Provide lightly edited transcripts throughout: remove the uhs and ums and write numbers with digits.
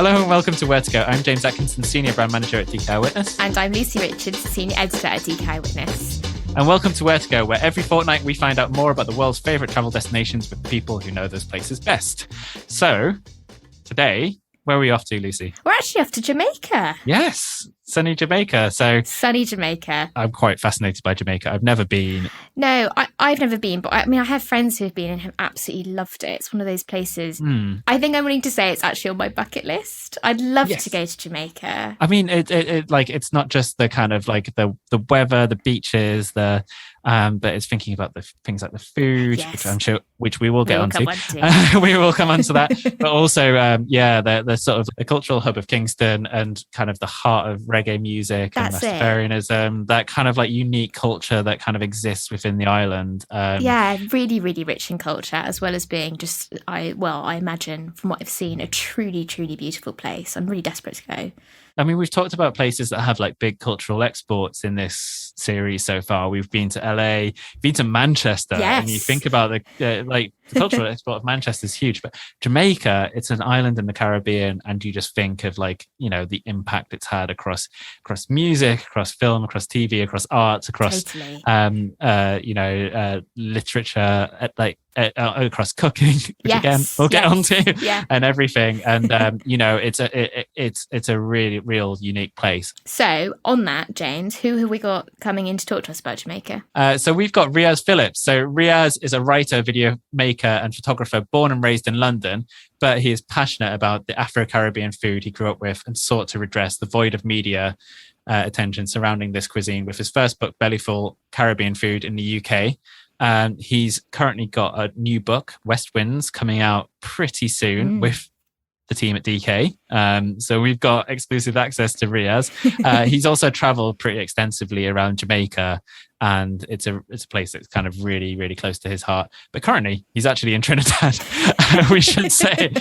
Hello and welcome to Where to Go. I'm James Atkinson, Senior Brand Manager at DK Eyewitness. And I'm Lucy Richards, Senior Editor at DK Eyewitness. And welcome to Where to Go, where every fortnight we find out more about the world's favourite travel destinations with people who know those places best. So, today, where are we off to, Lucy? We're actually off to Jamaica. Yes, sunny Jamaica. Sunny Jamaica. I'm quite fascinated by Jamaica. I've never been. No, I've never been, but I have friends who have been and have absolutely loved it. It's one of those places. I think I'm willing to say it's actually on my bucket list. I'd love to go to Jamaica. I mean, it's not just the kind of like the weather, the beaches, but it's thinking about the things like the food, which I'm sure we will get onto. We will come onto that, but also the sort of the cultural hub of Kingston and kind of the heart of reggae music and Rastafarianism, that kind of like unique culture that kind of exists within the island. Really, really rich in culture, as well as being just I imagine from what I've seen a truly, truly beautiful place. I'm really desperate to go. I mean, we've talked about places that have like big cultural exports in this series so far. We've been to LA, been to Manchester, and you think about the cultural export of Manchester is huge, but Jamaica, it's an island in the Caribbean, and you just think of like, you know, the impact it's had across music, across film, across TV, across arts, across literature, across cooking, which again we'll get onto, and everything. And it's a really real unique place. So on that, James, who have we got coming in to talk to us about Jamaica? So we've got Riaz Phillips. So Riaz is a writer, video maker and photographer born and raised in London, but he is passionate about the Afro-Caribbean food he grew up with and sought to redress the void of media attention surrounding this cuisine with his first book, Bellyful: Caribbean Food in the UK. He's currently got a new book, West Winds, coming out pretty soon with the team at DK. So we've got exclusive access to Riaz. He's also traveled pretty extensively around Jamaica, and it's a place that's kind of really, really close to his heart. But currently, he's actually in Trinidad, we should say.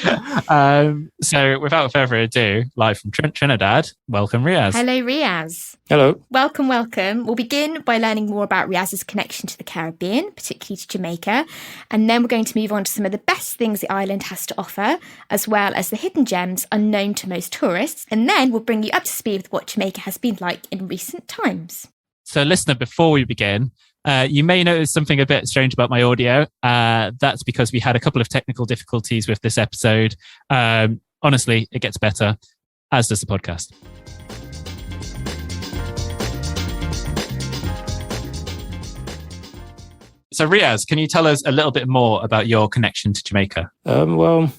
So without further ado, live from Trinidad, welcome Riaz. Hello, Riaz. Hello. Welcome. We'll begin by learning more about Riaz's connection to the Caribbean, particularly to Jamaica. And then we're going to move on to some of the best things the island has to offer, as well as the hidden gems unknown to most tourists. And then we'll bring you up to speed with what Jamaica has been like in recent times. So listener, before we begin, you may notice something a bit strange about my audio. That's because we had a couple of technical difficulties with this episode. Honestly, it gets better, as does the podcast. So Riaz, can you tell us a little bit more about your connection to Jamaica? Well,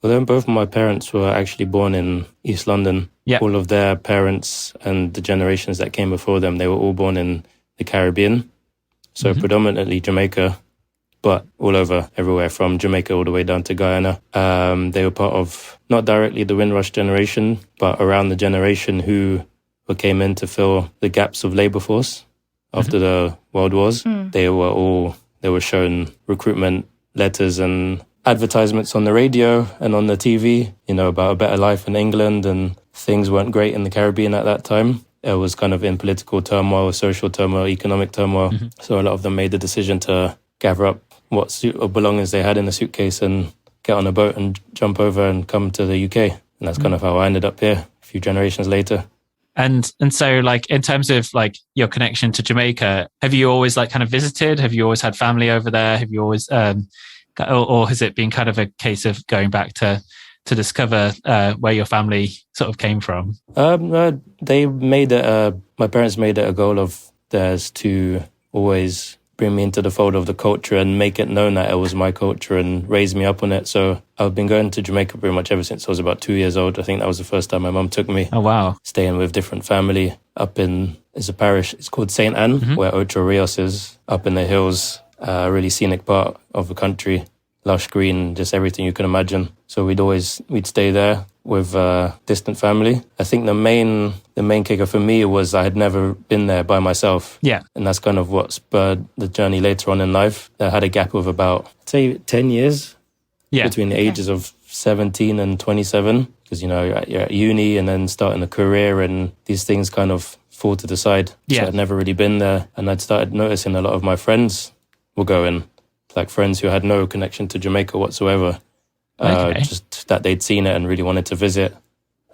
then both of my parents were actually born in East London. Yep. All of their parents and the generations that came before them, they were all born in the Caribbean. So predominantly Jamaica, but all over, everywhere from Jamaica all the way down to Guyana. They were part of, not directly the Windrush generation, but around the generation who came in to fill the gaps of labour force after the World Wars. They were shown recruitment letters and advertisements on the radio and on the TV, about a better life in England, and things weren't great in the Caribbean at that time. It was kind of in political turmoil, social turmoil, economic turmoil. So a lot of them made the decision to gather up what suit or belongings they had in a suitcase and get on a boat and jump over and come to the UK. And that's kind of how I ended up here a few generations later. And so, like, in terms of like your connection to Jamaica, have you always like kind of visited? Have you always had family over there? Have you always, or has it been kind of a case of going back to discover where your family sort of came from? They made it. My parents made it a goal of theirs to always bring me into the fold of the culture and make it known that it was my culture and raise me up on it. So I've been going to Jamaica pretty much ever since I was about 2 years old. I think that was the first time my mum took me. Oh, wow. Staying with different family up in, it's a parish, it's called St. Anne, where Ocho Rios is, up in the hills, a really scenic part of the country, lush green, just everything you can imagine. So we'd stay there with distant family. I think the main kicker for me was I had never been there by myself. Yeah. And that's kind of what spurred the journey later on in life. I had a gap of about, I'd say 10 years between the ages of 17 and 27. Because, you're at uni and then starting a career and these things kind of fall to the side. Yeah. So I'd never really been there. And I'd started noticing a lot of my friends were going, like friends who had no connection to Jamaica whatsoever. Just that they'd seen it and really wanted to visit.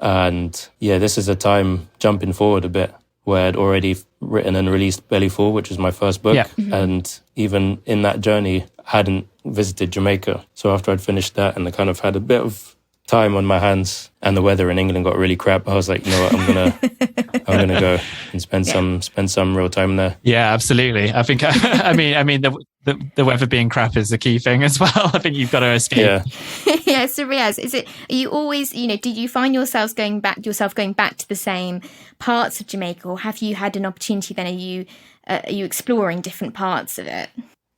And yeah, this is a time jumping forward a bit where I'd already written and released Belly Full, which was my first book. Yeah. And even in that journey, I hadn't visited Jamaica. So after I'd finished that and I kind of had a bit of time on my hands and the weather in England got really crap, I was like, you know what, I'm gonna go and spend some real time there. Yeah, absolutely. I think I mean the weather being crap is the key thing as well. I think you've got to escape. Yeah. Yeah. So Riaz, are you always, do you find yourself going back to the same parts of Jamaica, or have you had an opportunity then? Are you exploring different parts of it?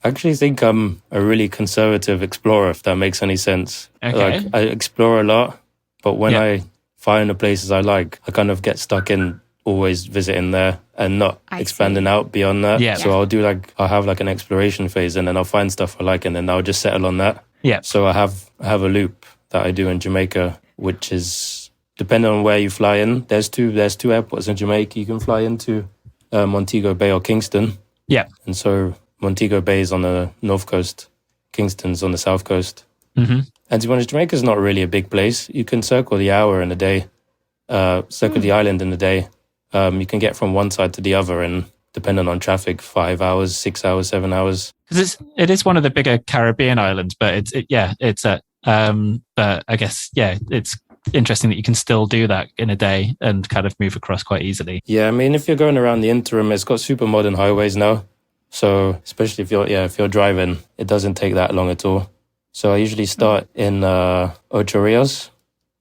I actually think I'm a really conservative explorer, if that makes any sense. Okay. Like, I explore a lot, but when I find the places I like, I kind of get stuck in always visiting there and not expanding out beyond that. Yeah. So I'll have like an exploration phase, and then I'll find stuff I like, and then I'll just settle on that. Yeah. So I have a loop that I do in Jamaica, which is depending on where you fly in. There's two airports in Jamaica. You can fly into Montego Bay or Kingston. Yeah. And so Montego Bay is on the north coast, Kingston's on the south coast. Mm-hmm. And to be honest, Jamaica's not really a big place. You can circle the hour in a day, circle the island in a day. You can get from one side to the other, and depending on traffic, 5 hours, 6 hours, 7 hours. Because it is one of the bigger Caribbean islands, but but I guess, it's interesting that you can still do that in a day and kind of move across quite easily. Yeah, I mean, if you're going around the interim, it's got super modern highways now. So especially if you're driving, it doesn't take that long at all. So I usually start in Ocho Rios,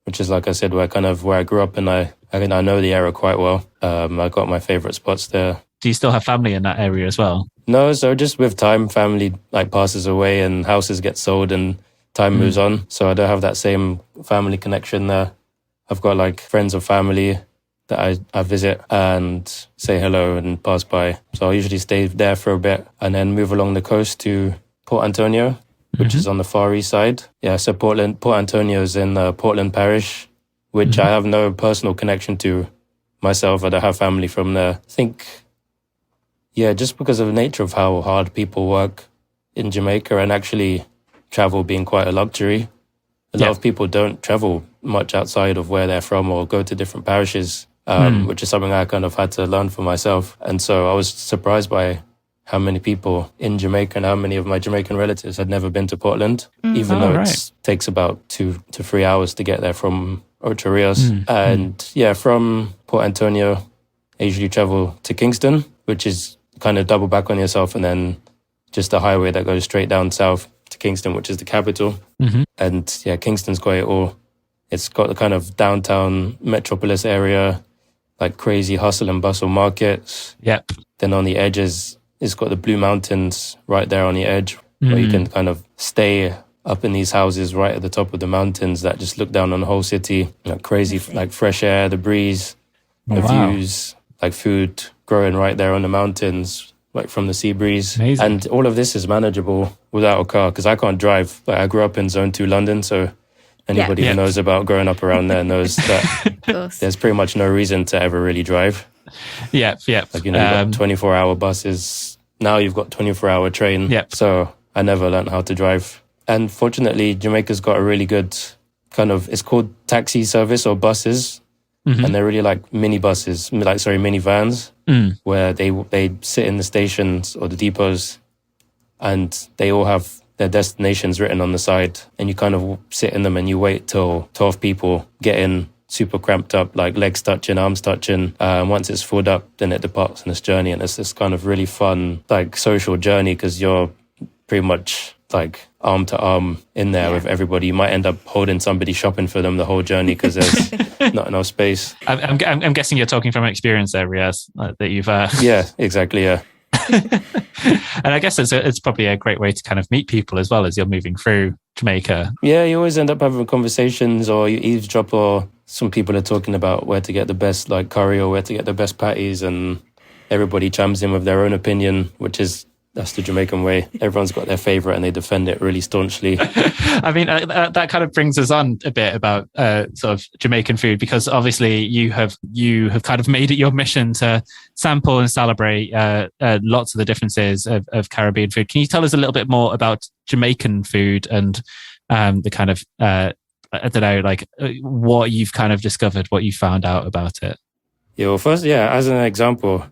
which is, like I said, where I grew up, and I know the area quite well. I got my favorite spots there. Do you still have family in that area as well? No, so just with time, family passes away and houses get sold and time moves on. So I don't have that same family connection there. I've got friends or family that I visit and say hello and pass by. So I usually stay there for a bit and then move along the coast to Port Antonio, which is on the far east side. Yeah, so Port Antonio is in Portland Parish, which I have no personal connection to myself. I don't have family from there. I think, just because of the nature of how hard people work in Jamaica, and actually travel being quite a luxury. A lot of people don't travel much outside of where they're from or go to different parishes. Which is something I kind of had to learn for myself. And so I was surprised by how many people in Jamaica and how many of my Jamaican relatives had never been to Portland, even though it takes about 2 to 3 hours to get there from Ocho Rios. And from Port Antonio, I usually travel to Kingston, which is kind of double back on yourself, and then just a highway that goes straight down south to Kingston, which is the capital. And Kingston's got it all. It's got the kind of downtown metropolis area, crazy hustle and bustle markets. Yep. Then on the edges, it's got the Blue Mountains right there on the edge, where you can kind of stay up in these houses right at the top of the mountains that just look down on the whole city. Crazy, fresh air, the breeze, the views, food growing right there on the mountains, from the sea breeze. Amazing. And all of this is manageable without a car, because I can't drive. I grew up in Zone 2 London, so anybody who knows about growing up around there knows that there's pretty much no reason to ever really drive. Yeah. You've got 24-hour buses. Now you've got 24-hour train. Yep. So I never learned how to drive. And fortunately, Jamaica's got a really good it's called taxi service or buses. And they're really like mini buses, mini vans, where they sit in the stations or the depots, and they all have their destinations written on the side, and you kind of sit in them and you wait till 12 people get in, super cramped up, legs touching, arms touching. Once it's filled up, then it departs on its journey, and it's this kind of really fun, social journey, because you're pretty much arm to arm in there with everybody. You might end up holding somebody shopping for them the whole journey because there's not enough space. I'm guessing you're talking from experience there, Riaz, that you've... Yeah, exactly, yeah. And I guess it's probably a great way to kind of meet people as well as you're moving through Jamaica. Yeah, you always end up having conversations, or you eavesdrop, or some people are talking about where to get the best curry or where to get the best patties, and everybody chimes in with their own opinion, that's the Jamaican way. Everyone's got their favorite and they defend it really staunchly. I mean, that kind of brings us on a bit about sort of Jamaican food, because obviously you have kind of made it your mission to sample and celebrate lots of the differences of Caribbean food. Can you tell us a little bit more about Jamaican food and the kind of I don't know, like what you've kind of discovered, what you found out about it. Yeah, well, first, as an example,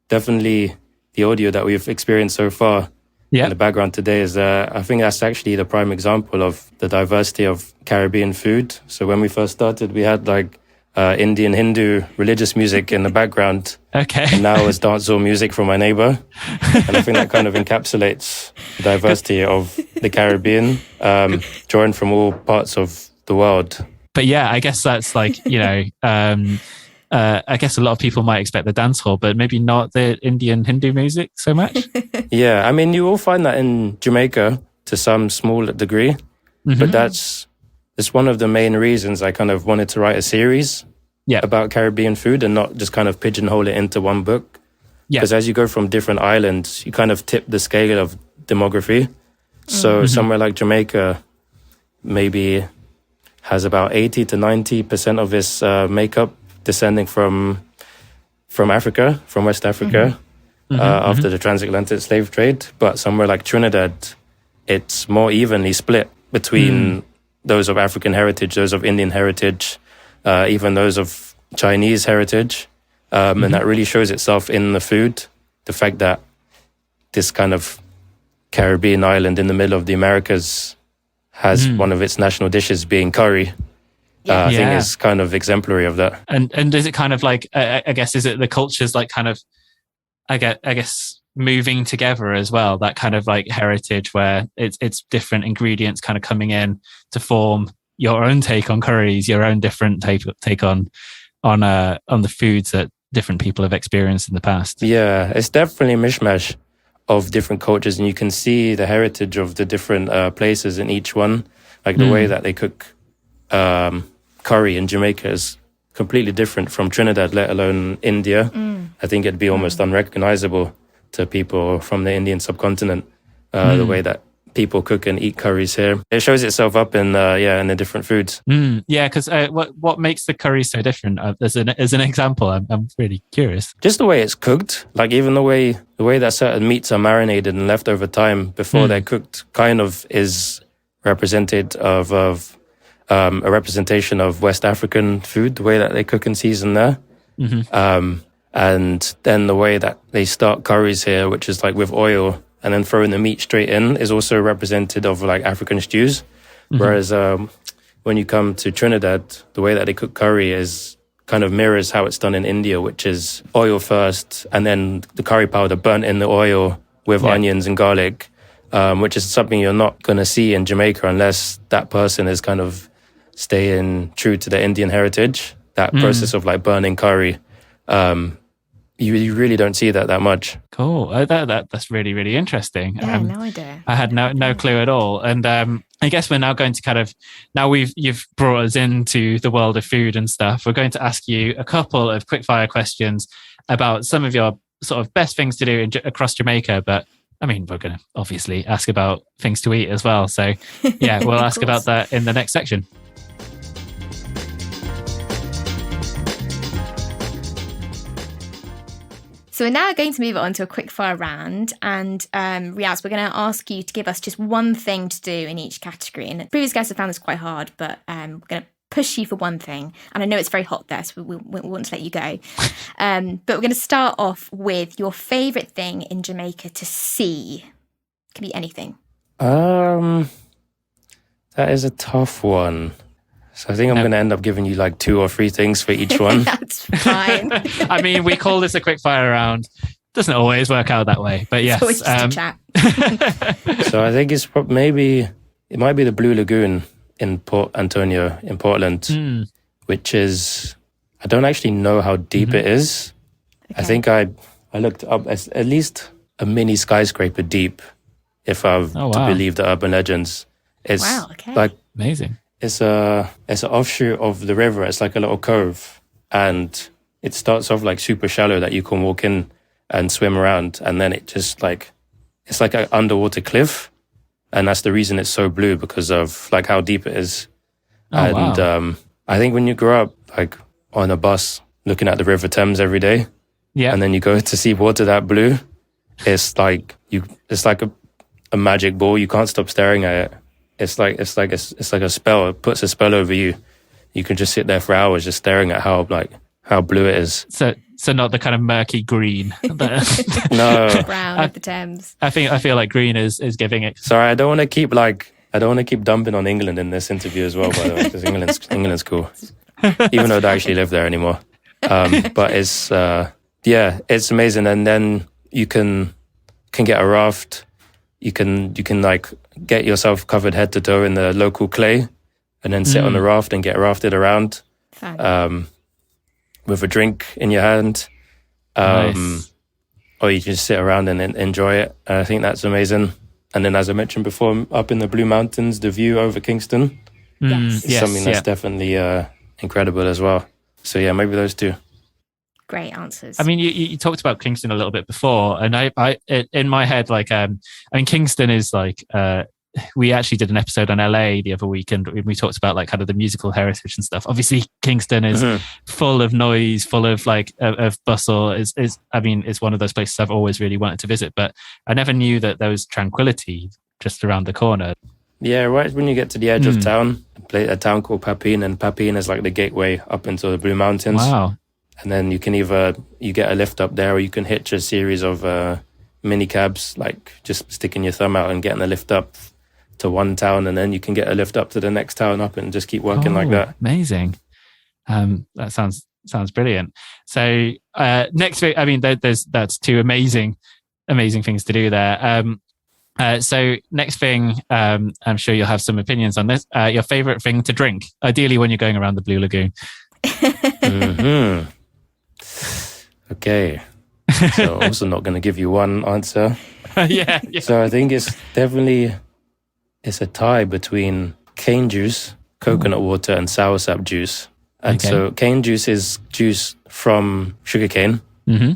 definitely the audio that we've experienced so far in the background today is, I think that's actually the prime example of the diversity of Caribbean food. So when we first started, we had like Indian, Hindu religious music in the background. Okay. And now it's dancehall music from my neighbor. And I think that kind of encapsulates the diversity of the Caribbean, drawn from all parts of the world. But yeah, I guess that's like, I guess a lot of people might expect the dance hall, but maybe not the Indian Hindu music so much. Yeah, I mean, you will find that in Jamaica to some small degree, but that's one of the main reasons I kind of wanted to write a series about Caribbean food and not just kind of pigeonhole it into one book. Because as you go from different islands, you kind of tip the scale of demography. So somewhere like Jamaica maybe has about 80 to 90% of its makeup descending from Africa, from West Africa, after the transatlantic slave trade. But somewhere like Trinidad, it's more evenly split between those of African heritage, those of Indian heritage, even those of Chinese heritage. And that really shows itself in the food. The fact that this kind of Caribbean island in the middle of the Americas has one of its national dishes being curry. I think is kind of exemplary of that. And is it kind of like, I guess, is it the cultures like kind of, I guess, moving together as well, that kind of like heritage where it's different ingredients kind of coming in to form your own take on curries, your own different take on the foods that different people have experienced in the past. Yeah, it's definitely a mishmash of different cultures, and you can see the heritage of the different places in each one. Like the way that they cook curry in Jamaica is completely different from Trinidad, let alone India. I think it'd be almost unrecognizable to people from the Indian subcontinent, the way that people cook and eat curries here. It shows itself up in the different foods. Yeah, because what makes the curry so different? As an example, I'm really curious. Just the way it's cooked, like even the way that certain meats are marinated and left over time before they're cooked, kind of is represented of a representation of West African food, the way that they cook and season there. And then the way that they start curries here, which is like with oil and then throwing the meat straight in, is also representative of like African stews. Whereas when you come to Trinidad, the way that they cook curry is kind of mirrors how it's done in India, which is oil first and then the curry powder burnt in the oil with onions and garlic, which is something you're not going to see in Jamaica unless that person is kind of staying true to their Indian heritage. That process of like burning curry, you really don't see that much. Cool. That's really, really interesting. Yeah, no idea. I had no clue at all. And I guess we're now going to kind of, you've brought us into the world of food and stuff. We're going to ask you a couple of quickfire questions about some of your sort of best things to do across Jamaica. But I mean, we're going to obviously ask about things to eat as well. So yeah, we'll ask about that in the next section. So we're now going to move on to a quickfire round, and Riaz, we're going to ask you to give us just one thing to do in each category. And previous guests have found this quite hard, but we're going to push you for one thing. And I know it's very hot there, so we want to let you go. But we're going to start off with your favourite thing in Jamaica to see. It can be anything. That is a tough one. So I think I'm going to end up giving you like 2 or 3 things for each one. That's fine. I mean, we call this a quick fire round. Doesn't always work out that way, but yes. It's always just a chat. So I think it might be the Blue Lagoon in Port Antonio in Portland, which is, I don't actually know how deep it is. Okay. I think I looked up as at least a mini skyscraper deep, if I've to believe the urban legends. It's like amazing. It's an offshoot of the river. It's like a little cove, and it starts off like super shallow that you can walk in and swim around, and then it just like it's like an underwater cliff, and that's the reason it's so blue, because of like how deep it is. I think when you grow up like on a bus looking at the River Thames every day, and then you go to see water that blue, it's like a magic ball. You can't stop staring at it. it's like a spell. It puts a spell over you. You can just sit there for hours just staring at how blue it is. So not the kind of murky green. No, brown of the Thames. I feel like green is giving it. Sorry, I don't want to keep dumping on England in this interview as well, by the way, because England's cool, even though I don't actually live there anymore. But it's it's amazing. And then you can get a raft. You can like get yourself covered head to toe in the local clay, and then sit on the raft and get rafted around. With a drink in your hand. Nice. Or you just sit around and enjoy it. I think that's amazing. And then, as I mentioned before, up in the Blue Mountains, the view over Kingston is something that's definitely incredible as well. So yeah, maybe those two. Great answers. I mean, you talked about Kingston a little bit before, and I in my head, like, I mean, Kingston is like, we actually did an episode on LA the other week, and we talked about like kind of the musical heritage and stuff. Obviously, Kingston is full of noise, full of like of bustle. It's one of those places I've always really wanted to visit, but I never knew that there was tranquility just around the corner. Yeah, right when you get to the edge of town, a town called Papine, and Papine is like the gateway up into the Blue Mountains. Wow. And then you can you get a lift up there, or you can hitch a series of mini cabs, like just sticking your thumb out and getting a lift up to one town, and then you can get a lift up to the next town up and just keep working like that. Amazing. That sounds brilliant. So next week, I mean, that's two amazing things to do there. So next thing, I'm sure you'll have some opinions on this. Your favorite thing to drink, ideally when you're going around the Blue Lagoon. Okay. So I'm also not going to give you one answer. Yeah. So I think it's a tie between cane juice, coconut water, and soursop juice. And so cane juice is juice from sugarcane,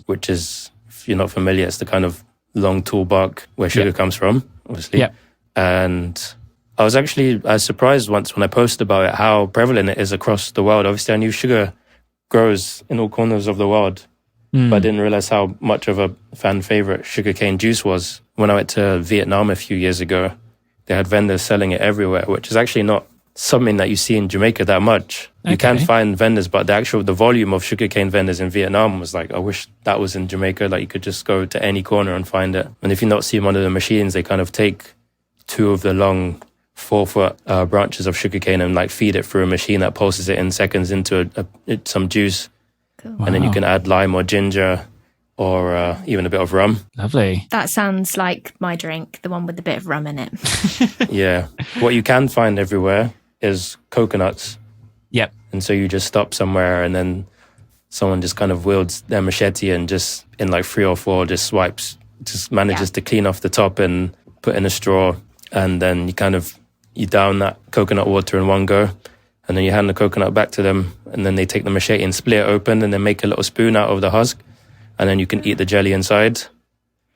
which is, if you're not familiar, it's the kind of long tall bark where sugar comes from, obviously. Yeah. And I was surprised once when I posted about it how prevalent it is across the world. Obviously, I knew sugar grows in all corners of the world, but I didn't realize how much of a fan favorite sugarcane juice was. When I went to Vietnam a few years ago, they had vendors selling it everywhere, which is actually not something that you see in Jamaica that much. You can find vendors, but the volume of sugarcane vendors in Vietnam was like, I wish that was in Jamaica. Like you could just go to any corner and find it. And if you not see one of the machines, they kind of take two of the long 4-foot branches of sugarcane and like feed it through a machine that pulses it in seconds into some juice. Cool. Wow. And then you can add lime or ginger or even a bit of rum. Lovely. That sounds like my drink, the one with a bit of rum in it. Yeah. What you can find everywhere is coconuts. Yep. And so you just stop somewhere and then someone just kind of wields their machete and just in like 3 or 4 just manages to clean off the top and put in a straw. And then you down that coconut water in one go. And then you hand the coconut back to them. And then they take the machete and split it open and then make a little spoon out of the husk. And then you can eat the jelly inside.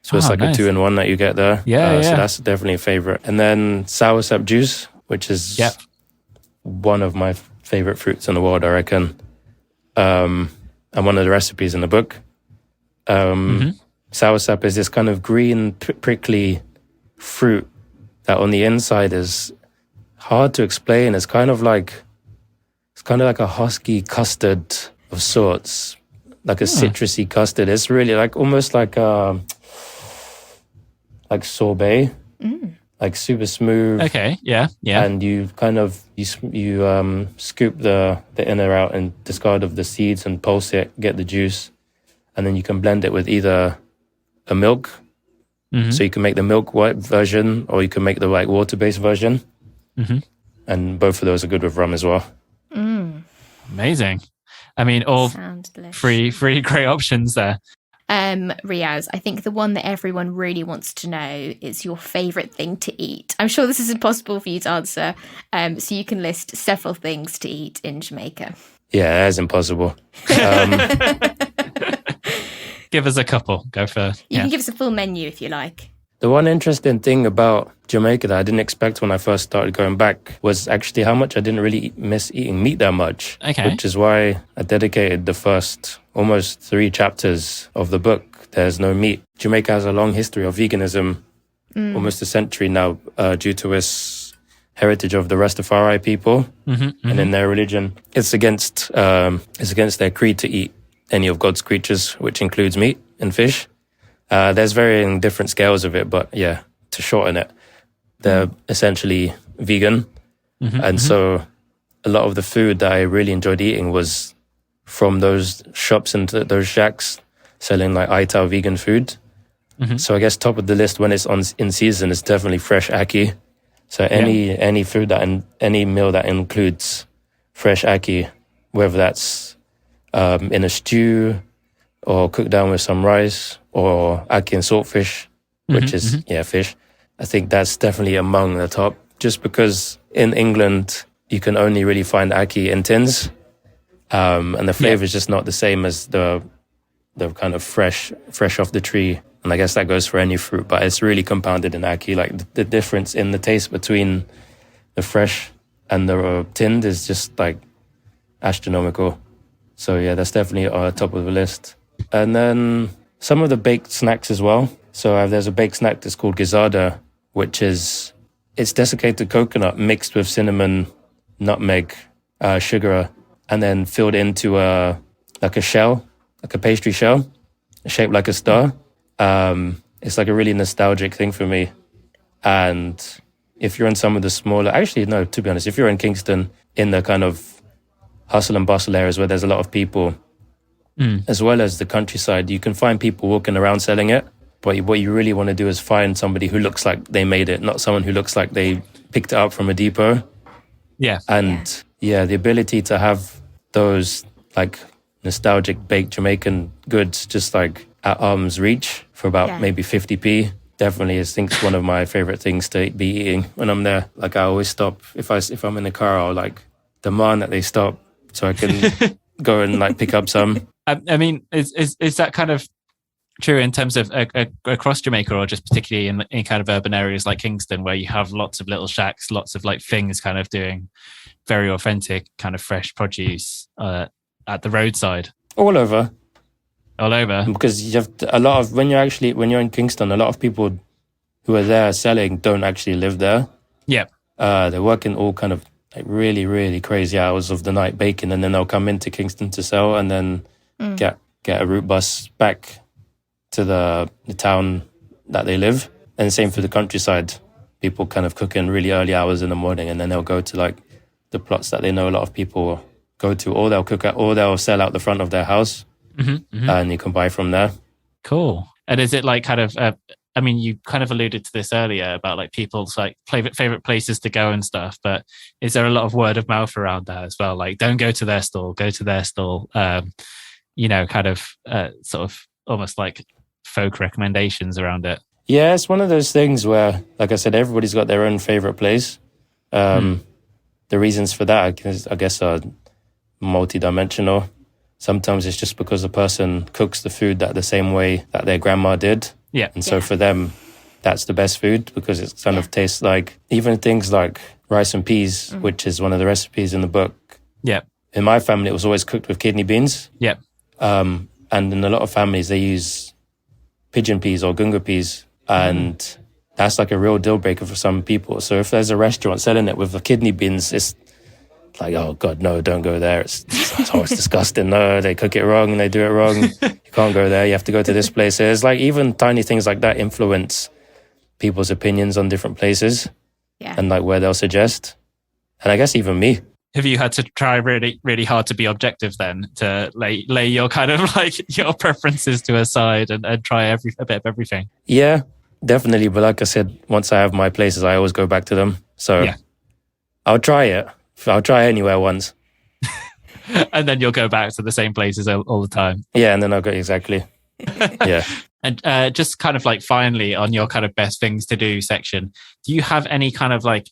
So it's like nice. A 2-in-1 that you get there. Yeah. So that's definitely a favorite. And then soursop juice, which is one of my favorite fruits in the world, I reckon. And one of the recipes in the book. Soursop is this kind of green, prickly fruit that on the inside is hard to explain. It's kind of like a husky custard of sorts. Like a citrusy custard. It's really like almost like sorbet, like super smooth. Okay, yeah. And you kind of you scoop the inner out and discard of the seeds and pulse it, get the juice, and then you can blend it with either a milk. So you can make the milk white version, or you can make the like water-based version. And both of those are good with rum as well. Amazing. I mean, all three great options there. Riaz, I think the one that everyone really wants to know is your favourite thing to eat. I'm sure this is impossible for you to answer, so you can list several things to eat in Jamaica. Yeah, that is impossible. Give us a couple. Go for You can give us a full menu if you like. The one interesting thing about Jamaica that I didn't expect when I first started going back was actually how much I didn't really miss eating meat that much. Okay. Which is why I dedicated the first almost 3 chapters of the book, There's No Meat. Jamaica has a long history of veganism, almost a century now, due to its heritage of the Rastafari people, and in their religion, it's against their creed to eat any of God's creatures, which includes meat and fish. There's varying different scales of it, but yeah, to shorten it, they're essentially vegan, and so a lot of the food that I really enjoyed eating was from those shops and those shacks selling like Itao vegan food. So I guess top of the list when it's in season is definitely fresh ackee. So any food any meal that includes fresh ackee, whether that's in a stew or cooked down with some rice, or ackee and saltfish, which is fish. I think that's definitely among the top. Just because in England you can only really find ackee in tins, and the flavor is just not the same as the kind of fresh off the tree. And I guess that goes for any fruit, but it's really compounded in ackee. Like the difference in the taste between the fresh and the tinned is just like astronomical. So yeah, that's definitely top of the list. And then some of the baked snacks as well. So there's a baked snack that's called gizada, which is, it's desiccated coconut mixed with cinnamon, nutmeg, sugar, and then filled into like a shell, like a pastry shell, shaped like a star. It's like a really nostalgic thing for me. And if you're in some of the smaller, actually, no, to be honest, if you're in Kingston, in the kind of hustle and bustle areas where there's a lot of people, as well as the countryside, you can find people walking around selling it. But what you really want to do is find somebody who looks like they made it, not someone who looks like they picked it up from a depot. Yeah. And the ability to have those like nostalgic baked Jamaican goods just like at arm's reach for about maybe 50p definitely is, I think, one of my favorite things to be eating when I'm there. Like I always stop if I'm in the car, I'll like demand that they stop so I can go and like pick up some. I mean, is that kind of true in terms of across Jamaica, or just particularly in kind of urban areas like Kingston, where you have lots of little shacks, lots of like things kind of doing very authentic kind of fresh produce at the roadside? All over. Because you have a lot of, when you're in Kingston, a lot of people who are there selling don't actually live there. Yeah. They're working all kind of like really, really crazy hours of the night baking, and then they'll come into Kingston to sell, and then get a route bus back to the town that they live. And same for the countryside. People kind of cook in really early hours in the morning, and then they'll go to like the plots that they know a lot of people go to, or they'll sell out the front of their house, and you can buy from there. Cool. And is it like kind of I mean, you kind of alluded to this earlier about like people's like favorite places to go and stuff, but is there a lot of word of mouth around that as well? Like, don't go to their stall, go to their stall. Kind of sort of almost like folk recommendations around it. Yeah, it's one of those things where, like I said, everybody's got their own favorite place. The reasons for that, I guess, are multi-dimensional. Sometimes it's just because the person cooks the food the same way that their grandma did. Yeah. And so for them, that's the best food because it kind of tastes like, even things like rice and peas, which is one of the recipes in the book. Yeah. In my family, it was always cooked with kidney beans. Yeah. And in a lot of families, they use pigeon peas or gunga peas. And that's like a real deal breaker for some people. So if there's a restaurant selling it with the kidney beans, it's like, oh God, no, don't go there. It's disgusting. No, they cook it wrong and they do it wrong. You can't go there. You have to go to this place. It's like even tiny things like that influence people's opinions on different places and like where they'll suggest. And I guess even me. Have you had to try really, really hard to be objective then, to lay your kind of like your preferences to a side and try a bit of everything? Yeah, definitely. But like I said, once I have my places, I always go back to them. So I'll try it. I'll try anywhere once. And then you'll go back to the same places all the time. Yeah, and then I'll go, exactly. Yeah. And just kind of like finally on your kind of best things to do section, do you have any kind of like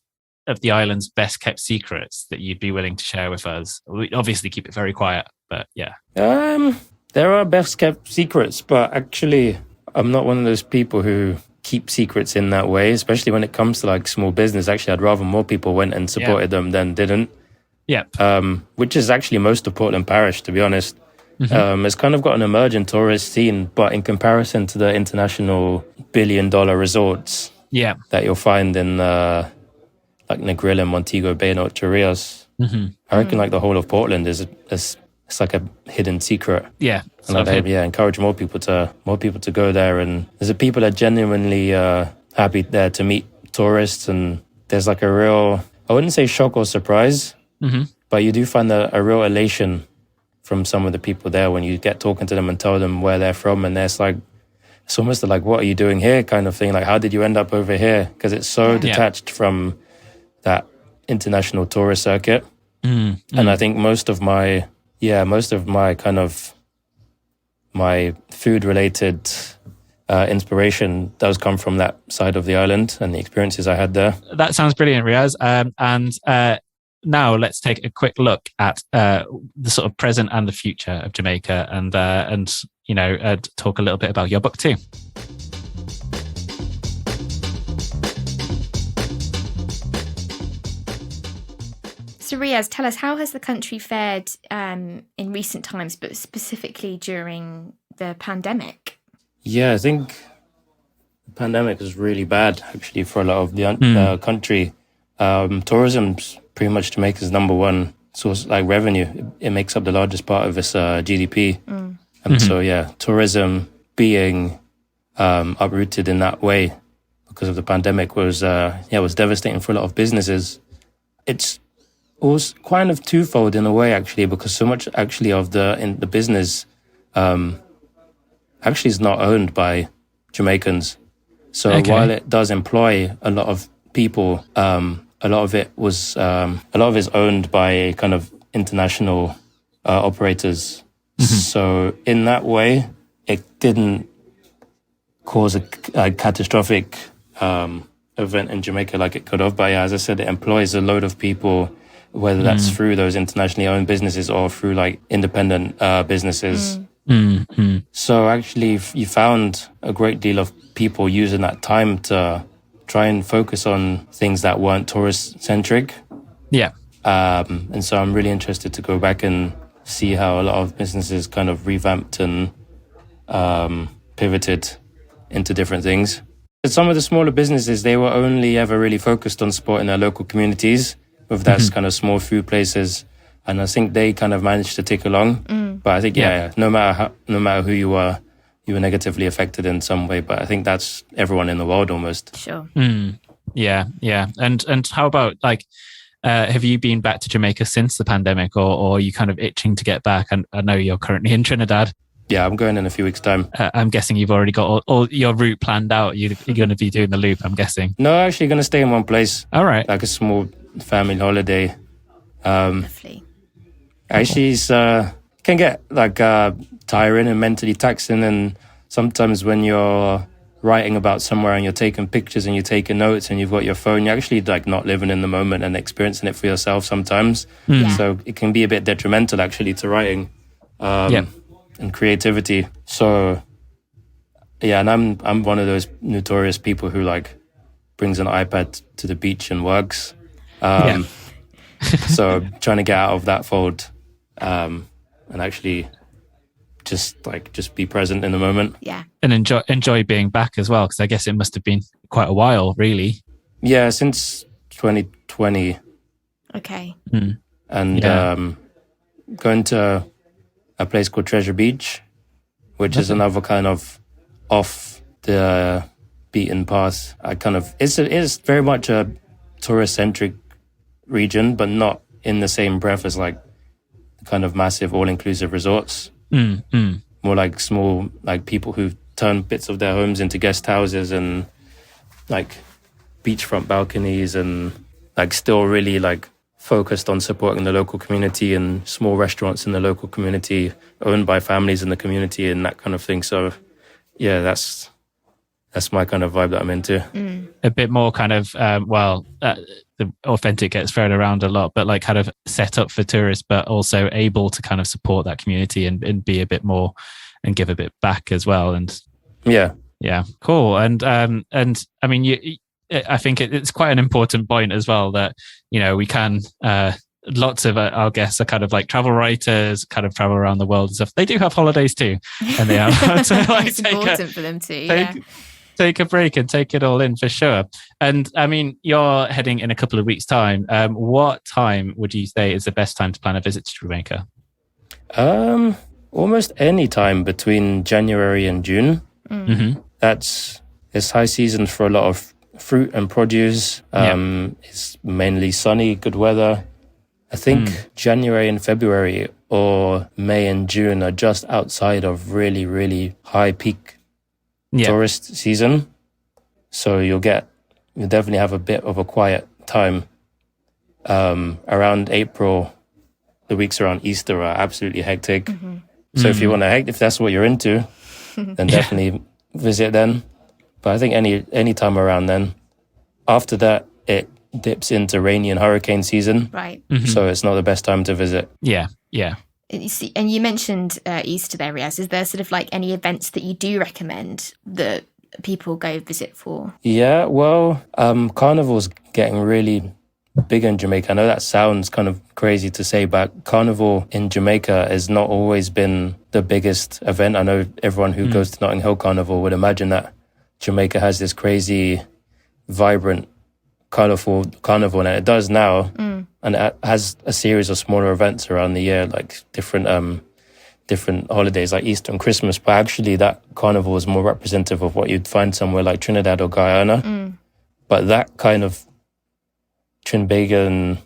of the island's best kept secrets that you'd be willing to share with us? We obviously keep it very quiet, but yeah. There are best kept secrets, but actually I'm not one of those people who keep secrets in that way, especially when it comes to like small business. Actually, I'd rather more people went and supported them than didn't. Yeah. Which is actually most of Portland Parish, to be honest. It's kind of got an emerging tourist scene, but in comparison to the international billion-dollar resorts that you'll find in like Negril and Montego Bay, not Riaz. I reckon like the whole of Portland is it's like a hidden secret. Yeah. And I'd encourage more people to go there. And there's a people that are genuinely happy there to meet tourists. And there's like a real, I wouldn't say shock or surprise, but you do find a real elation from some of the people there when you get talking to them and tell them where they're from. And there's like, it's almost like, what are you doing here kind of thing? Like, how did you end up over here? Because it's so detached from that international tourist circuit. And I think most of my kind of my food related inspiration does come from that side of the island and the experiences I had there. That sounds brilliant, Riaz. And now let's take a quick look at the sort of present and the future of Jamaica, and talk a little bit about your book too. So Riaz, tell us, how has the country fared in recent times, but specifically during the pandemic? Yeah, I think the pandemic was really bad, actually, for a lot of the country. Tourism's pretty much Jamaica's number one source, like revenue. It makes up the largest part of its GDP. And so, tourism being uprooted in that way because of the pandemic was devastating for a lot of businesses. It's was kind of twofold in a way, actually, because so much actually of the business actually is not owned by Jamaicans. So while it does employ a lot of people, a lot of it is owned by kind of international operators. So in that way, it didn't cause a catastrophic event in Jamaica like it could have. But yeah, as I said, it employs a load of people, whether that's through those internationally owned businesses or through like independent businesses. So actually, you found a great deal of people using that time to try and focus on things that weren't tourist-centric. Yeah. And so I'm really interested to go back and see how a lot of businesses kind of revamped and pivoted into different things. But some of the smaller businesses, they were only ever really focused on supporting their local communities, with that's kind of small food places. And I think they kind of managed to tick along. But I think, no matter who you were negatively affected in some way. But I think that's everyone in the world almost. Sure. Yeah. And how about like, have you been back to Jamaica since the pandemic, or are you kind of itching to get back? And I know you're currently in Trinidad. Yeah, I'm going in a few weeks' time. I'm guessing you've already got all your route planned out. You're going to be doing the loop, I'm guessing. No, actually going to stay in one place. All right. Like a small family holiday. Lovely. Actually, it's can get like tiring and mentally taxing. And sometimes when you're writing about somewhere and you're taking pictures and you're taking notes and you've got your phone, you're actually like not living in the moment and experiencing it for yourself sometimes. So it can be a bit detrimental actually to writing and creativity. So yeah, and I'm one of those notorious people who like brings an iPad to the beach and works. So trying to get out of that fold and actually just be present in the moment. Yeah. And enjoy being back as well, because I guess it must have been quite a while, really. Yeah, since 2020. Okay. And going to a place called Treasure Beach, which is another kind of off the beaten path. It's very much a tourist-centric region, but not in the same breath as like kind of massive all-inclusive resorts. More like small, like people who turn bits of their homes into guest houses and like beachfront balconies, and like still really like focused on supporting the local community and small restaurants in the local community owned by families in the community and that kind of thing. So yeah, that's my kind of vibe that I'm into. A bit more kind of, the authentic gets thrown around a lot, but like kind of set up for tourists, but also able to kind of support that community and be a bit more and give a bit back as well. And yeah, cool. And I mean, I think it's quite an important point as well that, we can, lots of our guests are kind of like travel writers, kind of travel around the world and stuff. They do have holidays too. And they have to like it's important for them too. take a break and take it all in for sure. And I mean, you're heading in a couple of weeks' time. What time would you say is the best time to plan a visit to Jamaica? Almost any time between January and June. It's high season for a lot of fruit and produce. It's mainly sunny, good weather. I think January and February or May and June are just outside of really, really high peak tourist season. So you'll definitely have a bit of a quiet time. Around April, the weeks around Easter are absolutely hectic. So if you want to, if that's what you're into, then definitely visit then. But I think any time around then. After that, it dips into rainy and hurricane season. Right. So it's not the best time to visit. Yeah. And you mentioned Easter there, Riaz. Is there sort of like any events that you do recommend that people go visit for? Yeah, well, Carnival's getting really big in Jamaica. I know that sounds kind of crazy to say, but Carnival in Jamaica has not always been the biggest event. I know everyone who goes to Notting Hill Carnival would imagine that Jamaica has this crazy, vibrant, colourful carnival, and it does now. And it has a series of smaller events around the year, like different holidays like Easter and Christmas. But actually that carnival is more representative of what you'd find somewhere like Trinidad or Guyana. But that kind of Trinbagan,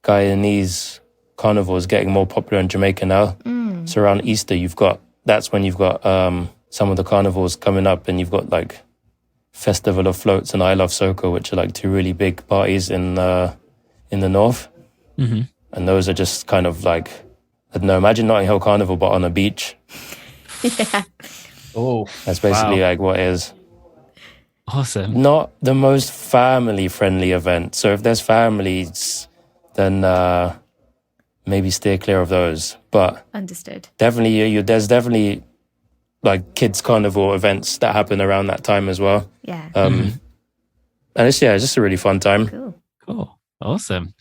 Guyanese carnival is getting more popular in Jamaica now. So around Easter, that's when you've got some of the carnivals coming up, and you've got like Festival of Floats and I Love Soca, which are like two really big parties in the north. And those are just kind of like, I don't know, imagine Notting Hill Carnival but on a beach. Oh, that's basically like what it is. Awesome. Not the most family-friendly event. So if there's families, then maybe steer clear of those. But understood. Definitely, there's definitely like kids' carnival events that happen around that time as well. Yeah. And it's just a really fun time. Cool. Awesome.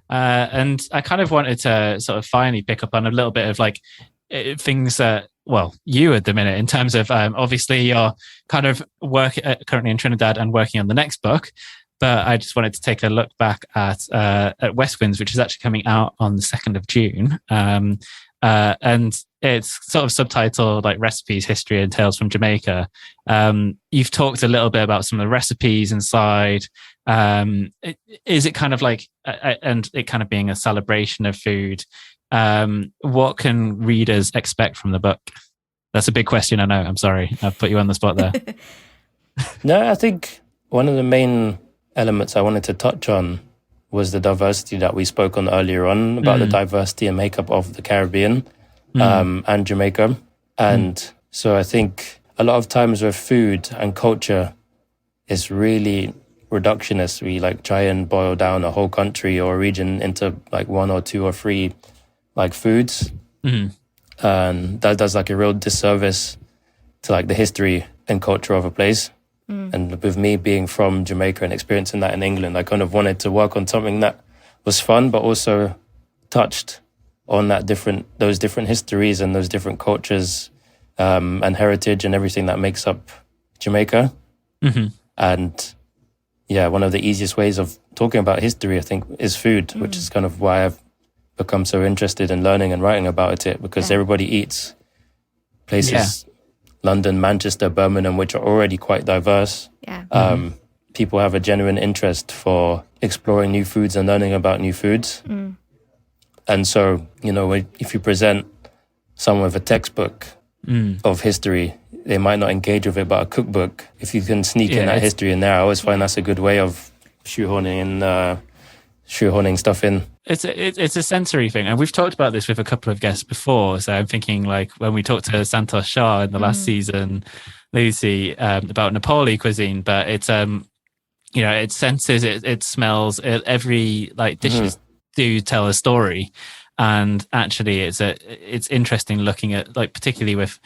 And I kind of wanted to sort of finally pick up on a little bit of like things that, well, you at the minute in terms of obviously you're kind of currently in Trinidad and working on the next book, but I just wanted to take a look back at West Winds, which is actually coming out on the 2nd of June. And it's sort of subtitled like Recipes, History and Tales from Jamaica. You've talked a little bit about some of the recipes inside. Is it kind of like, and it kind of being a celebration of food, what can readers expect from the book? That's a big question, I know. I'm sorry. I've put you on the spot there. No, I think one of the main elements I wanted to touch on was the diversity that we spoke on earlier on, about the diversity and makeup of the Caribbean and Jamaica. And so I think a lot of times with food and culture, it's really reductionist. We like try and boil down a whole country or a region into like one or two or three like foods. And that does like a real disservice to like the history and culture of a place. And with me being from Jamaica and experiencing that in England, I kind of wanted to work on something that was fun, but also touched on those different histories and those different cultures and heritage and everything that makes up Jamaica. And yeah, one of the easiest ways of talking about history, I think, is food, which is kind of why I've become so interested in learning and writing about it, because everybody eats. Places London, Manchester, Birmingham, which are already quite diverse. People have a genuine interest for exploring new foods and learning about new foods. And so, if you present someone with a textbook of history, they might not engage with it, but a cookbook, if you can sneak in that history in there, I always find that's a good way of shoehorning stuff in. It's a sensory thing, and we've talked about this with a couple of guests before. So I'm thinking like when we talked to Santos Shah in the last season, Lucy, about Nepali cuisine, but it's it senses, it smells, every like dishes do tell a story, and actually it's interesting looking at like particularly with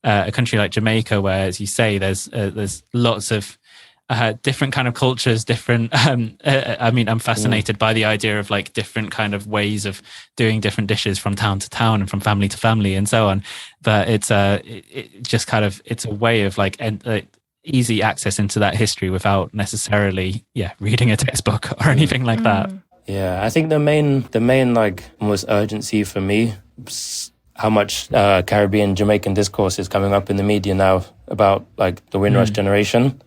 a country like Jamaica, where, as you say, there's lots of different kind of cultures, different. I mean, I'm fascinated by the idea of like different kind of ways of doing different dishes from town to town and from family to family and so on. But it's just kind of, it's a way of like easy access into that history without necessarily reading a textbook or anything like that. Yeah, I think the main like almost urgency for me is how much Caribbean Jamaican discourse is coming up in the media now about like the Windrush generation,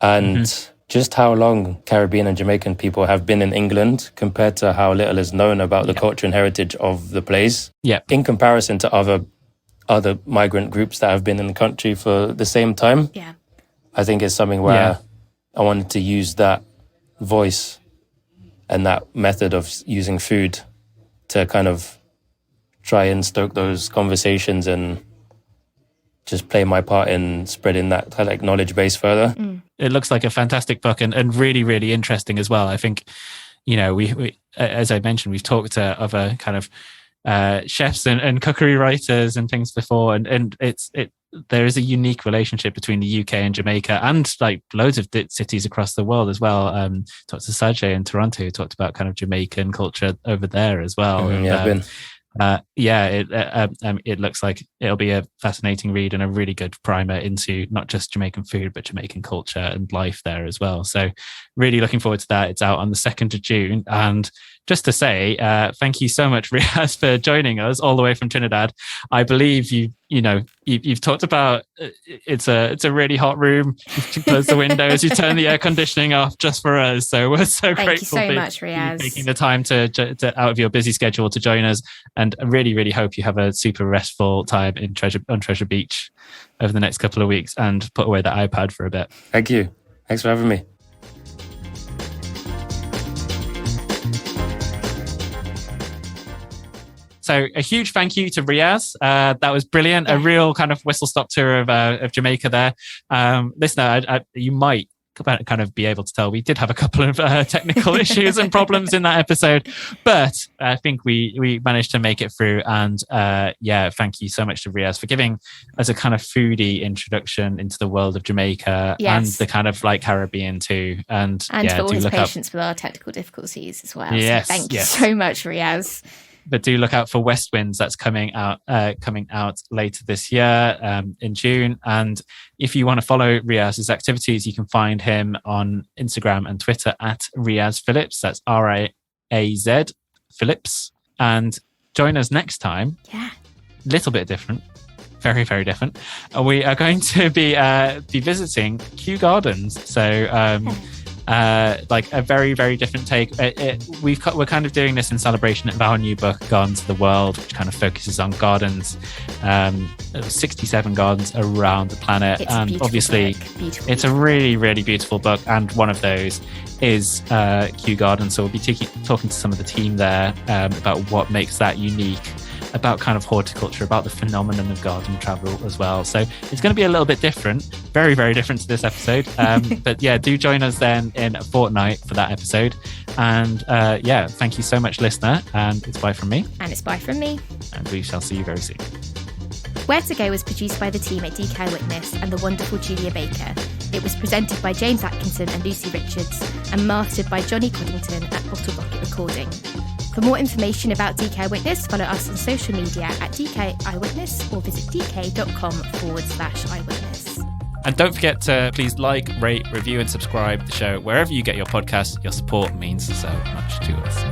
and just how long Caribbean and Jamaican people have been in England compared to how little is known about the culture and heritage of the place. Yeah, in comparison to other migrant groups that have been in the country for the same time. Yeah, I think it's something where I wanted to use that voice and that method of using food to kind of try and stoke those conversations and just play my part in spreading that kind of like knowledge base further. It looks like a fantastic book and really, really interesting as well. I think, we as I mentioned, we've talked to other kind of chefs and cookery writers and things before, and there is a unique relationship between the UK and Jamaica and like loads of cities across the world as well. Talked to Sajay in Toronto, who talked about kind of Jamaican culture over there as well. It looks like it'll be a fascinating read and a really good primer into not just Jamaican food, but Jamaican culture and life there as well. So really looking forward to that. It's out on the 2nd of June. And just to say, thank you so much, Riaz, for joining us all the way from Trinidad. I believe you've talked about it's a really hot room. You close the windows, you turn the air conditioning off just for us. So we're so grateful. Thank you so much, Riaz, taking the time to out of your busy schedule to join us. And I really, really hope you have a super restful time on Treasure Beach over the next couple of weeks and put away the iPad for a bit. Thank you. Thanks for having me. So a huge thank you to Riaz. That was brilliant. Yeah. A real kind of whistle-stop tour of Jamaica there. Listener, you might kind of be able to tell we did have a couple of technical issues and problems in that episode, but I think we managed to make it through. And thank you so much to Riaz for giving us a kind of foodie introduction into the world of Jamaica and the kind of like Caribbean too. And for all his patience with our technical difficulties as well. Yes, so thank you so much, Riaz. But do look out for West Winds. That's coming out later this year in June. And if you want to follow Riaz's activities, you can find him on Instagram and Twitter at Riaz Phillips. That's Riaz Phillips. And join us next time. Yeah. Little bit different. Very, very different. We are going to be visiting Kew Gardens. So like a very, very different take. We're kind of doing this in celebration of our new book, Gardens of the World, which kind of focuses on gardens, 67 gardens around the planet. It's and obviously it's a really, really beautiful book. And one of those is Kew Gardens. So we'll be talking to some of the team there about what makes that unique, about kind of horticulture, about the phenomenon of garden travel as well. So it's going to be a little bit different, very, very different to this episode. But yeah, do join us then in a fortnight for that episode. And thank you so much, listener. And it's bye from me. And it's bye from me. And we shall see you very soon. Where to Go was produced by the team at DK Eyewitness and the wonderful Julia Baker. It was presented by James Atkinson and Lucy Richards and mastered by Johnny Coddington at Bottle Rocket Recording. For more information about DK Eyewitness, follow us on social media at DK Eyewitness or visit dk.com/eyewitness. And don't forget to please like, rate, review and subscribe the show wherever you get your podcasts. Your support means so much to us.